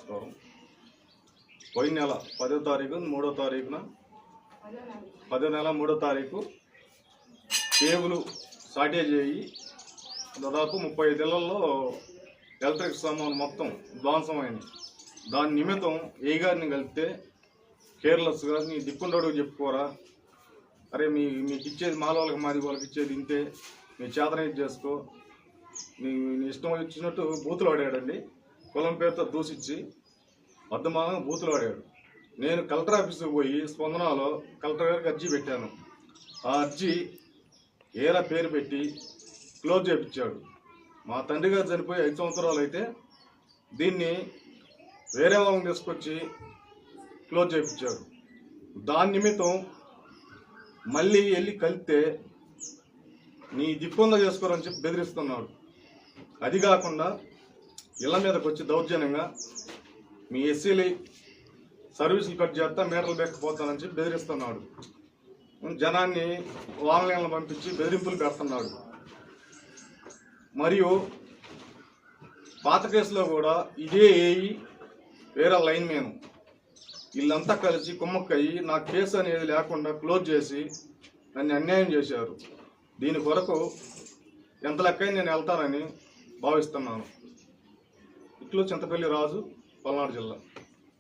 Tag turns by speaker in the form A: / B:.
A: నమస్కారం. పోయిన నెల 10వ తారీఖు 3వ తారీఖున 10వ నెల 3వ తారీఖు కేబుల్ షార్టేజ్ అయ్యి దాదాపు 35 ఇళ్లలో ఎలక్ట్రిక్ సామాన్ మొత్తం ధ్వంసమైంది. దాని నిమిత్తం ఏ గారిని కలిపితే కేర్లెస్గా నీ దిక్కుండడు చెప్పుకోరా, అరే మీకు ఇచ్చేది మాల వాళ్ళకి మాది వాళ్ళకి ఇచ్చేది ఇంతే, మీ చేతనైతే చేసుకో, నీ ఇష్టం వచ్చినట్టు బూతులు ఆడాడండి. కులం పేరుతో దూషించి అర్ధమానం బూతులు ఆడాడు. నేను కలెక్టర్ ఆఫీస్కి పోయి స్పందనలో కలెక్టర్ గారికి అర్జీ పెట్టాను. ఆ అర్జీ ఏరా పేరు పెట్టి క్లోజ్ చేయించాడు. మా తండ్రి గారు చనిపోయి 5 సంవత్సరాలు అయితే దీన్ని వేరే వాళ్ళని తీసుకొచ్చి క్లోజ్ చేయించాడు. దాని నిమిత్తం మళ్ళీ వెళ్ళి కలిపితే నీ దిక్కుందా చేసుకోరని చెప్పి బెదిరిస్తున్నాడు. అది కాకుండా ఇళ్ల మీదకి వచ్చి దౌర్జన్యంగా మీ ఎస్సీలు సర్వీసులు కట్ చేస్తా మీటర్లు బెక్కపోతానని చెప్పి బెదిరిస్తున్నాడు. జనాన్ని ఆన్లైన్లో పంపించి బెదిరింపులు పెడుతున్నాడు. మరియు పాత కేసులో కూడా ఇదే ఏఈ వేరే లైన్ మ్యాన్ వీళ్ళంతా కలిసి కుమ్మక్కయ్యి నా కేసు అనేది లేకుండా క్లోజ్ చేసి నన్ను అన్యాయం చేశారు. దీని కొరకు ఎంత లెక్కైనా నేను వెళ్తానని భావిస్తున్నాను. ఇట్లు చింతపల్లి రాజు, పల్నాడు జిల్లా.